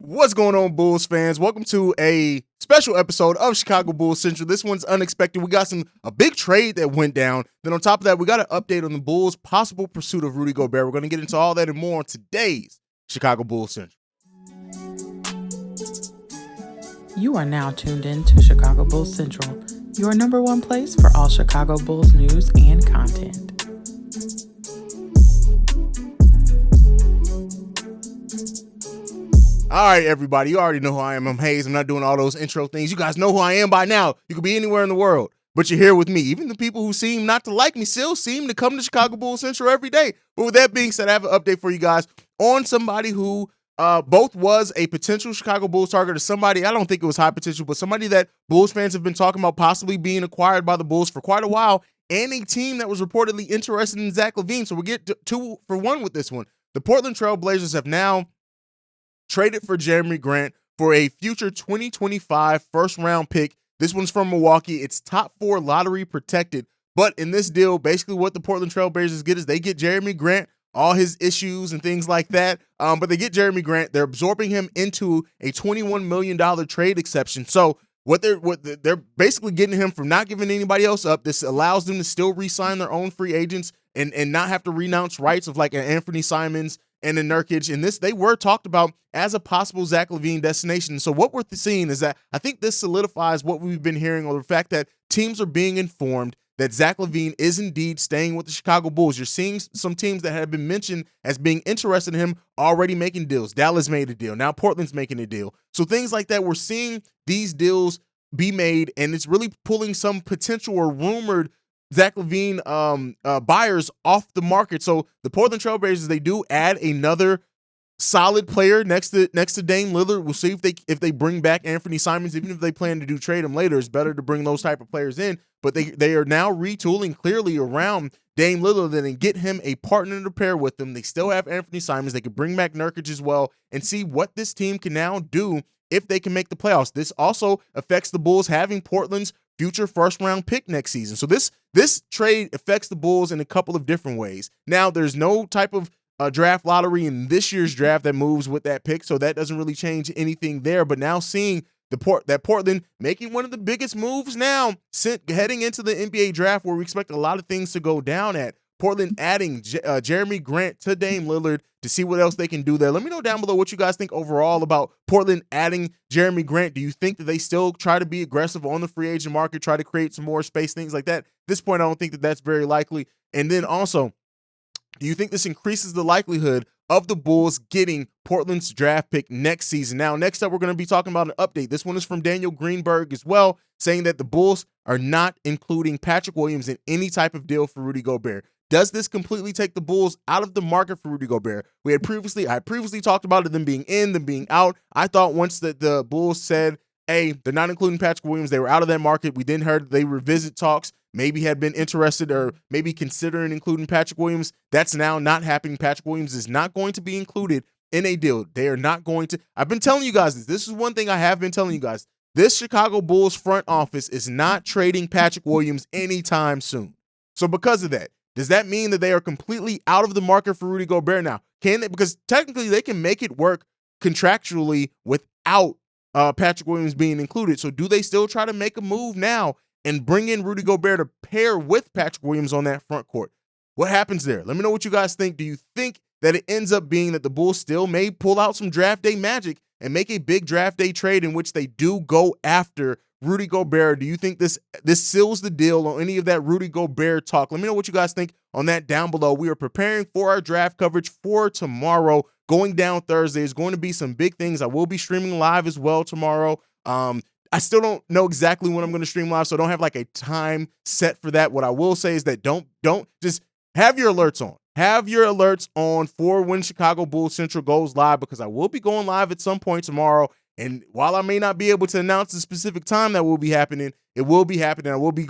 What's going on, Bulls fans? Welcome to a special episode of Chicago Bulls Central. This one's unexpected. We got a big trade that went down. Then on top of that, we got an update on the Bulls' possible pursuit of Rudy Gobert. We're going to get into all that and more on today's Chicago Bulls Central. You are now tuned in to Chicago Bulls Central, your number one place for all Chicago Bulls news and content. All right, everybody, you already know who I am. I'm Haize. I'm not doing all those intro things. You guys know who I am by now. You could be anywhere in the world, but you're here with me. Even the people who seem not to like me still seem to come to Chicago Bulls Central every day. But with that being said, I have an update for you guys on somebody who both was a potential Chicago Bulls target or somebody, I don't think it was high potential, but somebody that Bulls fans have been talking about possibly being acquired by the Bulls for quite a while, and a team that was reportedly interested in Zach LaVine. So we'll get 2 for 1 with this one. The Portland Trailblazers have now traded for Jerami Grant for a future 2025 first-round pick. This one's from Milwaukee. It's top 4 lottery protected. But in this deal, basically what the Portland Trailblazers get is they get Jerami Grant, all his issues and things like that. But they get Jerami Grant. They're absorbing him into a $21 million trade exception. So what they're basically getting him from not giving anybody else up. This allows them to still re-sign their own free agents and not have to renounce rights of like an Anthony Simons and a Nurkic. And this, they were talked about as a possible Zach LaVine destination. So what we're seeing is that I think this solidifies what we've been hearing on the fact that teams are being informed that Zach LaVine is indeed staying with the Chicago Bulls. You're seeing some teams that have been mentioned as being interested in him already making deals. Dallas made a deal. Now Portland's making a deal. So things like that, we're seeing these deals be made, and it's really pulling some potential or rumored Zach LaVine buyers off the market. So the Portland Trailblazers, they do add another solid player next to Dame Lillard. We'll see if they bring back Anthony Simons. Even if they plan to trade him later, it's better to bring those type of players in. But they are now retooling clearly around Dame Lillard and get him a partner to pair with them. They still have Anthony Simons. They could bring back Nurkic as well and see what this team can now do if they can make the playoffs. This also affects the Bulls having Portland's future first-round pick next season. So this trade affects the Bulls in a couple of different ways. Now, there's no type of draft lottery in this year's draft that moves with that pick, so that doesn't really change anything there. But now seeing that Portland making one of the biggest moves now, heading into the NBA draft where we expect a lot of things to go down at, Portland adding Jerami Grant to Dame Lillard to see what else they can do there. Let me know down below what you guys think overall about Portland adding Jerami Grant. Do you think that they still try to be aggressive on the free agent market, try to create some more space, things like that? At this point, I don't think that that's very likely. And then also, do you think this increases the likelihood of the Bulls getting Portland's draft pick next season? Now, next up, we're going to be talking about an update. This one is from Daniel Greenberg as well, saying that the Bulls are not including Pattrick Williams in any type of deal for Rudy Gobert. Does this completely take the Bulls out of the market for Rudy Gobert? I previously talked about it, them being in, them being out. I thought once that the Bulls said, hey, they're not including Pattrick Williams, they were out of that market. We then heard they revisit talks, maybe had been interested or maybe considering including Pattrick Williams. That's now not happening. Pattrick Williams is not going to be included in a deal. They are not going to. I've been telling you guys this. This is one thing I have been telling you guys. This Chicago Bulls front office is not trading Pattrick Williams anytime soon. So because of that, does that mean that they are completely out of the market for Rudy Gobert now? Can they? Because technically they can make it work contractually without Pattrick Williams being included. So do they still try to make a move now and bring in Rudy Gobert to pair with Pattrick Williams on that front court? What happens there? Let me know what you guys think. Do you think that it ends up being that the Bulls still may pull out some draft day magic and make a big draft day trade in which they do go after Rudy Gobert? Do you think this seals the deal on any of that Rudy Gobert talk? Let me know what you guys think on that down below. We are preparing for our draft coverage for tomorrow. Going down Thursday is going to be some big things. I will be streaming live as well tomorrow. I still don't know exactly when I'm going to stream live, so I don't have like a time set for that. What I will say is that don't just have your alerts on. Have your alerts on for when Chicago Bulls Central goes live, because I will be going live at some point tomorrow. And while I may not be able to announce the specific time that will be happening, it will be happening. I will be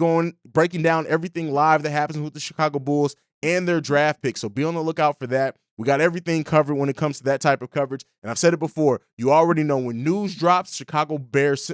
breaking down everything live that happens with the Chicago Bulls and their draft picks. So be on the lookout for that. We got everything covered when it comes to that type of coverage. And I've said it before, you already know when news drops, Chicago Bears.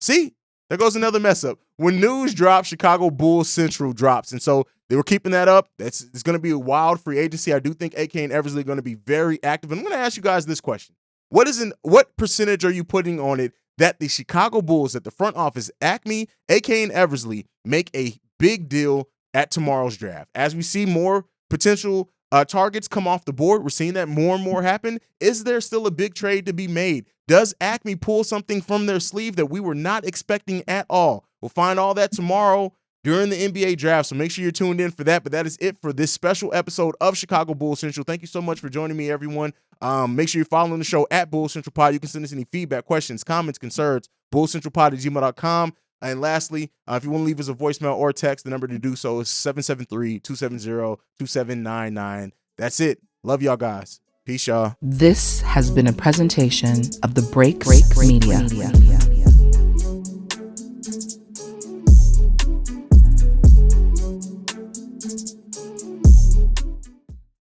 See, there goes another mess up. When news drops, Chicago Bulls Central drops. And so they were keeping that up. It's going to be a wild free agency. I do think AK and Eversley are going to be very active. And I'm going to ask you guys this question. What percentage are you putting on it that the Chicago Bulls at the front office, Acme, AK, and Eversley, make a big deal at tomorrow's draft? As we see more potential targets come off the board, we're seeing that more and more happen. Is there still a big trade to be made? Does Acme pull something from their sleeve that we were not expecting at all? We'll find all that tomorrow during the NBA draft, so make sure you're tuned in for that. But that is it for this special episode of Chicago Bulls Central. Thank you so much for joining me, everyone. Make sure you're following the show at Bulls Central Pod. You can send us any feedback, questions, comments, concerns, bullcentralpod@gmail.com. And lastly, if you want to leave us a voicemail or text, the number to do so is 773-270-2799. That's it. Love y'all guys. Peace, y'all. This has been a presentation of the Break Media.